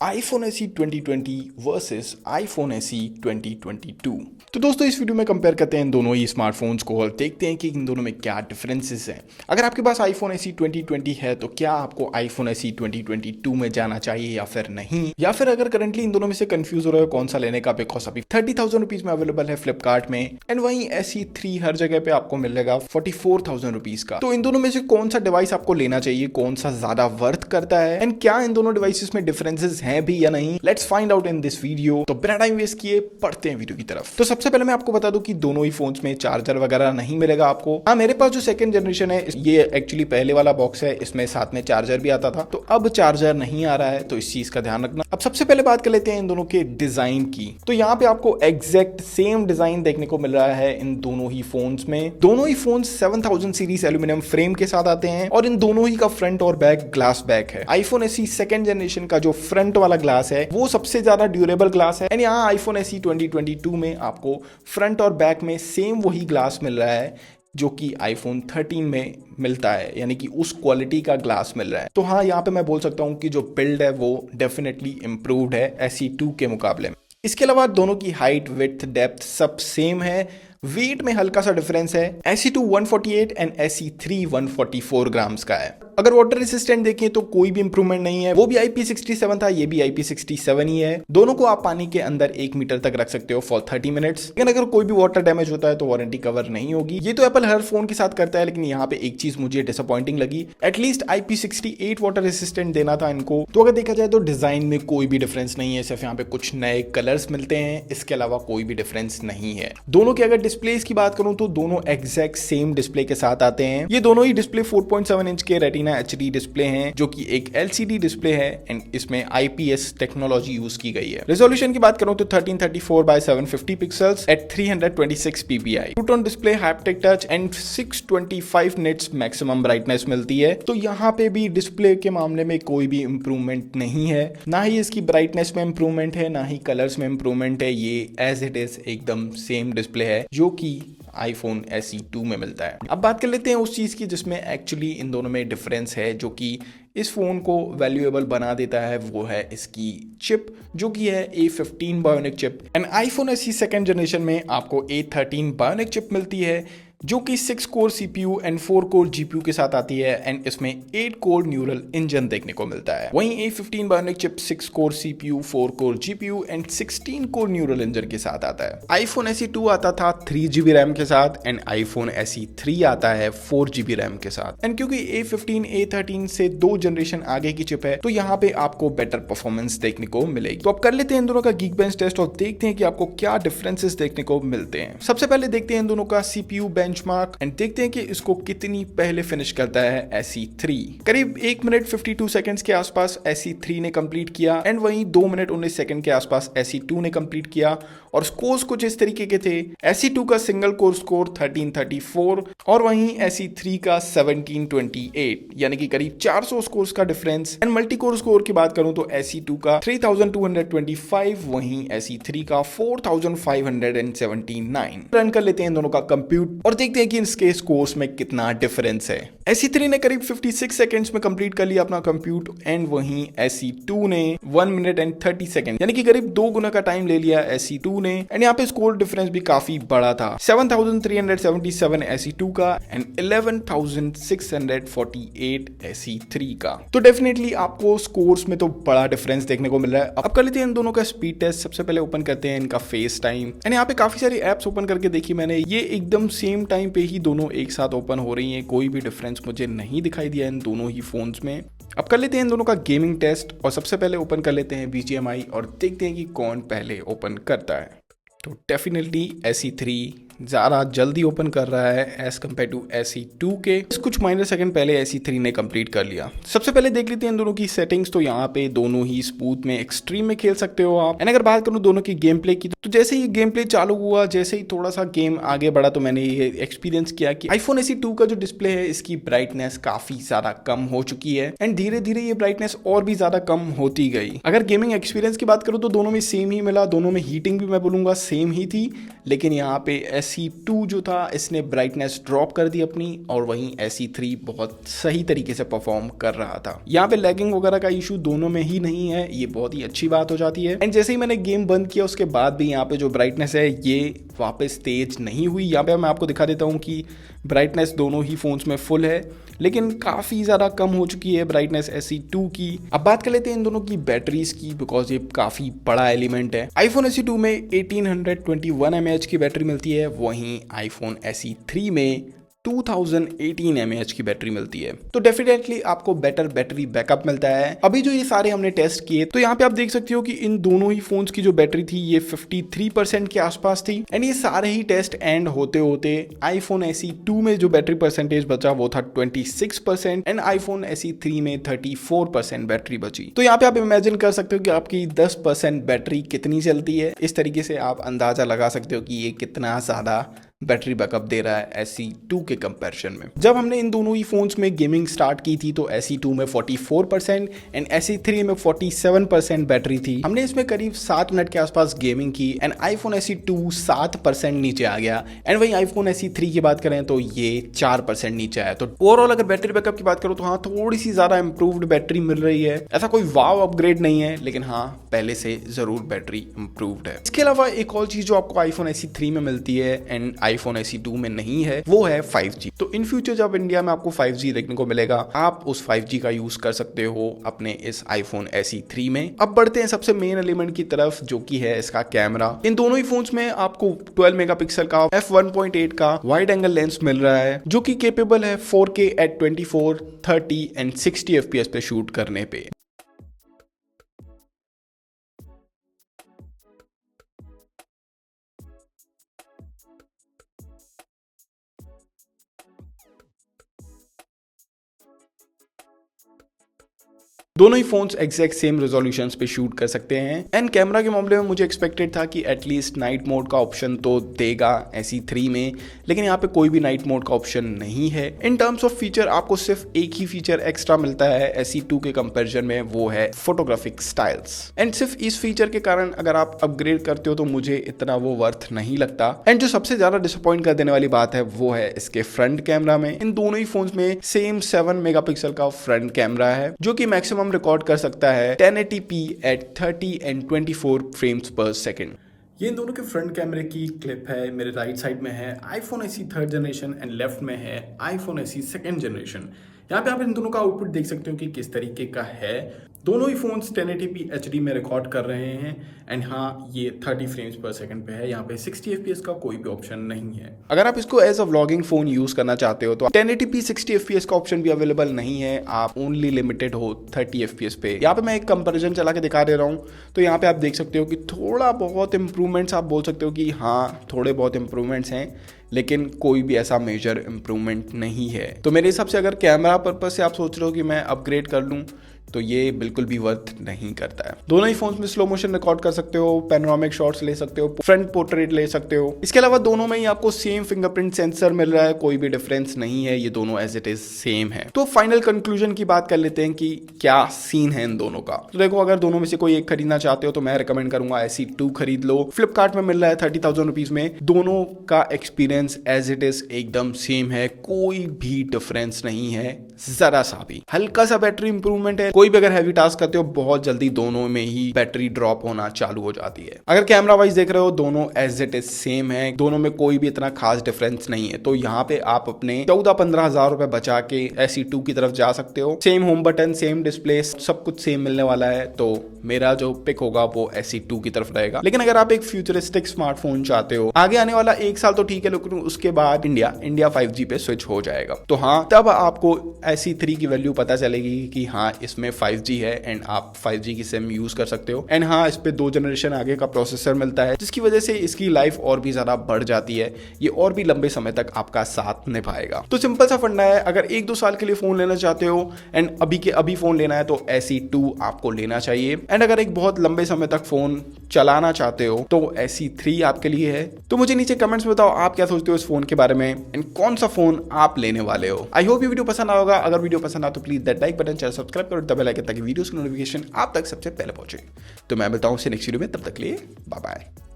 iPhone SE 2020 versus iPhone SE 2022। तो दोस्तों इस वीडियो में कंपेयर करते हैं इन दोनों ही स्मार्टफोन्स को और देखते हैं कि इन दोनों में क्या डिफरेंसेस हैं। अगर आपके पास iPhone SE 2020 है तो क्या आपको iPhone SE 2022 में जाना चाहिए या फिर नहीं, या फिर अगर करंटली इन दोनों में से कंफ्यूज हो रहे हो कौन सा लेने का, बिकॉज अभी 30,000 रुपीज में अवेलेबल है फ्लिपकार्ट में एंड वहीं SE3 हर जगह पे आपको मिलेगा 44,000 रुपीज का। तो इन दोनों में से कौन सा डिवाइस आपको लेना चाहिए, कौन सा ज्यादा वर्थ करता है एंड क्या इन दोनों डिवाइसेस में डिफरेंसेस हैं भी या नहीं, let's find out in this video. तो बिना टाइम वेस्ट किए पढ़ते हैं वीडियो की तरफ। तो सबसे पहले मैं आपको बता दूं कि दोनों ही फोन्स में चार्जर वगैरह नहीं मिलेगा आपको। हाँ, मेरे पास जो सेकंड जनरेशन है ये एक्चुअली पहले वाला बॉक्स है, इसमें साथ में चार्जर भी आता था, तो अब चार्जर नहीं आ रहा है, तो इस चीज का ध्यान रखना। अब सबसे पहले बात कर लेते हैं इन दोनों के डिजाइन की। तो यहाँ पे आपको एग्जैक्ट सेम डिजाइन देखने को मिल रहा है इन दोनों ही फोन्स में। दोनों ही फोन 7000 सीरीज एल्यूमिनियम फ्रेम के साथ आते हैं और इन दोनों ही का फ्रंट और बैक ग्लास बैक है। iPhone SE सेकंड जनरेशन का जो फ्रंट वाला ग्लास है वो सबसे ज्यादा ड्यूरेबल ग्लास है एंड यहाँ iPhone SE 2022 में आपको फ्रंट और बैक में सेम वही ग्लास मिल रहा है जो कि iPhone 13 में मिलता है, यानी कि उस क्वालिटी का ग्लास मिल रहा है। तो हाँ, यहाँ पे मैं बोल सकता हूँ कि जो बिल्ड है वो डेफिनेटली इंप्रूव्ड है SE2 के मुकाबले में। इसके अलावा दोनों की हाइट, विड्थ, डेप्थ सब सेम है। वेट में हल्का सा डिफरेंस है। SE2 148 एंड SE3 144 ग्राम्स का है। अगर वाटर रेसिस्टेंट देखें तो कोई भी इंप्रूवमेंट नहीं है, वो भी IP67 था, ये भी IP67 ही है। दोनों को आप पानी के अंदर 1 मीटर तक रख सकते हो फॉर 30 मिनट्स। लेकिन अगर कोई भी वाटर डैमेज होता है तो वारंटी कवर नहीं होगी। ये तो एप्पल हर फोन के साथ करता है, लेकिन यहाँ पे एक चीज मुझे डिसअपॉइंटिंग लगी, एटलीस्ट IP68 वाटर रेसिस्टेंट देना था इनको। तो अगर देखा जाए तो डिजाइन में कोई भी डिफरेंस नहीं है, सिर्फ यहाँ पे कुछ नए कलर्स मिलते हैं, इसके अलावा कोई भी डिफरेंस नहीं है। दोनों के अगर डिस्प्ले की बात करूं तो दोनों एग्जैक्ट सेम डिस्प्ले के साथ आते हैं। ये दोनों ही डिस्प्ले 4.7 इंच के रेटिना HD डिस्प्ले हैं, जो कि एक LCD डिस्प्ले है एंड इसमें IPS टेक्नोलॉजी यूज की गई है। रेजोल्यूशन की बात करूं तो 1334 by 750 pixels at 326 ppi, two tone display, haptic touch and 625 nits maximum brightness मिलती है। तो यहाँ पे भी डिस्प्ले के मामले में कोई भी इंप्रूवमेंट नहीं है, ना ही इसकी ब्राइटनेस में इंप्रूवमेंट है, ना ही कलर्स में इंप्रूवमेंट है। ये एज इट इज एकदम सेम डिस्प्ले है जो कि iPhone SE2 में मिलता है। अब बात कर लेते हैं उस चीज की जिसमें एक्चुअली इन दोनों में डिफरेंस है, जो कि इस फोन को वैल्यूएबल बना देता है। वो है इसकी चिप, जो कि है A15 bionic chip and iPhone SE second generation में आपको A13 बायोनिक चिप मिलती है, जो कि 6 core CPU and 4 core GPU के साथ आती है एंड इसमें 8 कोर न्यूरल इंजन देखने को मिलता है। वहीं A15 bionic chip 6 core CPU, 4 core GPU and 16 core neural engine के साथ आता है। iPhone SE2 आता था 3GB रैम के साथ एंड iPhone SE3 आता है 4GB रैम के साथ। एंड क्योंकि A15 A13 से 2 जनरेशन आगे की चिप है, तो यहाँ पे आपको बेटर परफॉर्मेंस देखने को मिलेगी। तो अब कर लेते हैं इन दोनों का Geekbench टेस्ट और देखते हैं कि आपको क्या डिफरेंसेस देखने को मिलते हैं। सबसे पहले देखते हैं इन दोनों का CPU बेंचमार्क एंड देखते हैं कि इसको कितनी पहले फिनिश करता है SE3। करीब 1 मिनट 52 सेकंड्स के आसपास SE3 ने कंप्लीट किया एंड वहीं 2 मिनट 19 सेकंड के आसपास SE2 ने कंप्लीट किया। और स्कोर्स कुछ इस तरीके के थे। SE2 का सिंगल कोर स्कोर 1334 और वहीं SE3 का 1728, यानी कि करीब 400 स्कोर्स का difference. And multi core score की बात करूं तो SE2 का 3225, वहीं SE3 का 4579। रन कर लेते हैं इन दोनों का कंप्यूट और देखते हैं कि इसके स्कोर्स में कितना डिफरेंस है। SE3 ने करीब 56 सेकंड्स में कंप्लीट कर लिया अपना कंप्यूट एंड वहीं SE2 ने 1 मिनट एंड 30 सेकंड, यानी कि करीब 2 गुना का टाइम ले लिया SE2 ने। एंड यहाँ पे स्कोर डिफरेंस भी काफी बड़ा था, 7377 SE2 का एंड 11648 SE3 का। तो डेफिनेटली आपको स्कोर्स में तो बड़ा डिफरेंस देखने को मिल रहा है। अब कर लेते हैं इन दोनों का स्पीड टेस्ट। सबसे पहले ओपन करते हैं इनका फेस टाइम एंड यहाँ पे काफी सारी एप्स ओपन करके देखी मैंने, ये एकदम सेम टाइम पे ही दोनों एक साथ ओपन हो रही हैं। कोई भी डिफरेंस मुझे नहीं दिखाई दिया इन दोनों ही फोन्स में। अब कर लेते हैं इन दोनों का गेमिंग टेस्ट और सबसे पहले ओपन कर लेते हैं BGMI और देखते हैं कि कौन पहले ओपन करता है। तो डेफिनेटली SE3 ज़्यादा जल्दी ओपन कर रहा है एज कम्पेयर टू SE2 के। कुछ माइनर सेकंड पहले SE3 ने कंप्लीट कर लिया। सबसे पहले देख लेते हैं इन दोनों की सेटिंग्स। तो यहाँ पे दोनों ही स्मूथ में एक्सट्रीम में खेल सकते हो आप। एंड अगर बात करूँ दोनों की गेम प्ले की, तो जैसे ही गेम प्ले चालू हुआ, जैसे ही थोड़ा सा गेम आगे बढ़ा, तो मैंने ये एक्सपीरियंस किया कि iPhone SE2 का जो डिस्प्ले है इसकी ब्राइटनेस काफी ज्यादा कम हो चुकी है एंड धीरे धीरे ये ब्राइटनेस और भी ज्यादा कम होती गई। अगर गेमिंग एक्सपीरियंस की बात करूँ तो दोनों में सेम ही मिला, दोनों में हीटिंग भी मैं बोलूंगा सेम ही थी, लेकिन यहाँ पे SE2 जो था इसने ब्राइटनेस ड्रॉप कर दी अपनी, और वहीं SE3 बहुत सही तरीके से परफॉर्म कर रहा था। यहाँ पे लैगिंग वगैरह का इशू दोनों में ही नहीं है, ये बहुत ही अच्छी बात हो जाती है। एंड जैसे ही मैंने गेम बंद किया उसके बाद भी यहाँ पे जो ब्राइटनेस है ये वापस तेज नहीं हुई। यहाँ पे मैं आपको दिखा देता हूँ कि ब्राइटनेस दोनों ही फोन्स में फुल है, लेकिन काफ़ी ज़्यादा कम हो चुकी है ब्राइटनेस SE2 की। अब बात कर लेते हैं इन दोनों की बैटरीज की, बिकॉज ये काफ़ी बड़ा एलिमेंट है। आईफोन SE2 में 1821 mAh की बैटरी मिलती है, वहीं आईफोन SE3 में 2018 mAh की बैटरी मिलती है। तो डेफिनेटली आपको बेटर बैटरी बैकअप मिलता है। अभी जो ये सारे हमने टेस्ट किए तो यहाँ पे आप देख सकते हो कि इन दोनों ही फोन्स की जो बैटरी थी ये 53% के आसपास थी। एंड ये सारे ही टेस्ट एंड होते होते आईफोन SE2 में जो बैटरी परसेंटेज बचा वो था 26% एंड आईफोन SE3 में 34% बैटरी बची। तो यहाँ पे आप इमेजिन कर सकते हो कि आपकी 10% बैटरी कितनी चलती है। इस तरीके से आप अंदाजा लगा सकते हो कि ये कितना ज्यादा बैटरी बैकअप दे रहा है SE2 के कंपैरिजन में। जब हमने इन दोनों ही फोन्स में गेमिंग स्टार्ट की थी तो SE2 में 44% एंड SE3 में 47% बैटरी थी। हमने इसमें करीब 7 मिनट के आसपास गेमिंग की एंड आईफोन SE2 7% नीचे आ गया एंड वहीं आईफोन SE3 की बात करें तो ये 4% नीचे आया। तो ओवरऑल अगर बैटरी बैकअप की बात करो तो हाँ, थोड़ी सी ज्यादा इंप्रूव्ड बैटरी मिल रही है। ऐसा कोई वाव अपग्रेड नहीं है, लेकिन हाँ पहले से जरूर बैटरी इंप्रूव्ड है। इसके अलावा एक और चीज जो आपको आईफोन SE3 में मिलती है एंड आईफोन SE2 में नहीं है वो है 5G। तो इन फ्यूचर जब इंडिया में आपको 5G देखने को मिलेगा, आप उस 5G का यूज कर सकते हो अपने इस आईफोन SE3 में। अब बढ़ते हैं सबसे मेन एलिमेंट की तरफ जो कि है इसका कैमरा। इन दोनों ही फोन्स में आपको 12 मेगापिक्सल का f1.8 का वाइड एंगल लेंस मिल रहा है जो कि केपेबल है 4K at 24, 30 एंड 60 FPS पे शूट करने पे। दोनों ही फोन्स एग्जैक्ट सेम रेजोल्यूशंस पे शूट कर सकते हैं एंड कैमरा के मामले में मुझे एक्सपेक्टेड था कि एटलीस्ट नाइट मोड का ऑप्शन तो देगा SE3 में, लेकिन यहाँ पे कोई भी नाइट मोड का ऑप्शन नहीं है। इन टर्म्स ऑफ फीचर आपको सिर्फ एक ही फीचर एक्स्ट्रा मिलता है SE2 के कंपैरिजन में, वो है फोटोग्राफिक स्टाइल्स। एंड सिर्फ इस फीचर के कारण अगर आप अपग्रेड करते हो तो मुझे इतना वो वर्थ नहीं लगता। एंड जो सबसे ज्यादा डिसअपॉइंट कर देने वाली बात है वो है इसके फ्रंट कैमरा में। इन दोनों ही फोन्स में सेम 7 मेगापिक्सल का फ्रंट कैमरा है जो कि मैक्सिमम रिकॉर्ड कर सकता है 1080p at 30 and 24 फ्रेम्स पर सेकंड। ये इन दोनों के फ्रंट कैमरे की क्लिप है। मेरे राइट साइड में है iPhone SE third generation and left में है आईफोन SE सेकंड जनरेशन। यहाँ पे आप इन दोनों का आउटपुट देख सकते हो कि किस तरीके का है। दोनों ही फोन्स 1080p HD में रिकॉर्ड कर रहे हैं एंड हाँ ये 30 फ्रेम्स पर सेकंड पे है। यहाँ पे 60 FPS का कोई भी ऑप्शन नहीं है। अगर आप इसको as a vlogging phone use करना चाहते हो तो 1080p 60 FPS का ऑप्शन भी अवेलेबल नहीं है, आप ओनली लिमिटेड हो 30 FPS पे। यहाँ पे मैं एक कंपैरिजन चला के दिखा दे रहा हूँ। तो यहाँ पे आप देख सकते हो कि थोड़ा बहुत इंप्रूवमेंट्स आप बोल सकते हो कि हाँ थोड़े बहुत इंप्रूवमेंट्स हैं, लेकिन कोई भी ऐसा मेजर इंप्रूवमेंट नहीं है। तो मेरे हिसाब से अगर कैमरा पर्पज से आप सोच रहे हो कि मैं अपग्रेड कर लूँ तो ये बिल्कुल भी वर्थ नहीं करता है। दोनों ही फोन्स में स्लो मोशन रिकॉर्ड कर सकते हो, पैनोरामिक शॉट्स ले सकते हो, फ्रंट पोर्ट्रेट ले सकते हो। इसके अलावा दोनों में ही आपको सेम फिंगरप्रिंट सेंसर मिल रहा है, कोई भी डिफरेंस नहीं है, ये दोनों एज इट इज सेम है। तो फाइनल कंक्लूजन की बात कर लेते हैं कि क्या सीन है इन दोनों का। तो देखो अगर दोनों में से कोई एक खरीदना चाहते हो तो मैं रिकमेंड करूंगा SE2 खरीद लो। फ्लिपकार्ट में मिल रहा है 30,000 रुपीज में। दोनों का एक्सपीरियंस एज इट इज एकदम सेम है, कोई भी डिफरेंस नहीं है जरा सा भी। हल्का सा बैटरी इंप्रूवमेंट है, कोई भी अगर हैवी टास्क करते हो बहुत जल्दी दोनों में ही बैटरी ड्रॉप होना चालू हो जाती है। अगर कैमरा वाइज देख रहे हो दोनों एज इट इज सेम है, दोनों में कोई भी इतना खास डिफरेंस नहीं है। तो यहाँ पे आप अपने 14-15 हजार रुपए बचा के SE2 की तरफ जा सकते हो। Same home button, same display, सब कुछ सेम मिलने वाला है। तो मेरा जो पिक होगा वो SE2 की तरफ रहेगा। लेकिन अगर आप एक फ्यूचरिस्टिक स्मार्टफोन चाहते हो, आगे आने वाला 1 साल तो ठीक है, लेकिन उसके बाद इंडिया 5G पे स्विच हो जाएगा। तो हाँ तब आपको SE3 की वैल्यू पता चलेगी कि हाँ इसमें 5G है एंड आप 5G की सिम यूज कर सकते हो। एंड हाँ इस पे 2 जनरेशन आगे का प्रोसेसर मिलता है जिसकी वजह से इसकी लाइफ और भी ज्यादा बढ़ जाती है, ये और भी लंबे समय तक आपका साथ निभाएगा। तो सिंपल सा फंडा है, अगर 1-2 साल के लिए फोन लेना चाहते हो एंड अभी के अभी फोन लेना है तो SE2 आपको लेना चाहिए। एंड अगर एक बहुत लंबे समय तक फोन चलाना चाहते हो तो SE3 आपके लिए है। तो मुझे नीचे कमेंट्स में बताओ आप क्या सोचते हो इस फोन के बारे में एंड कौन सा फोन आप लेने वाले हो। आई होप ये वीडियो पसंद आएगा। अगर वीडियो पसंद आए तो please that like button, channel subscribe करो, दबा लाइक ताकि वीडियोस की नोटिफिकेशन आप तक सबसे पहले पहुंचे। तो मैं बताऊं से नेक्स्ट वीडियो में, तब तक के लिए बाय बाय।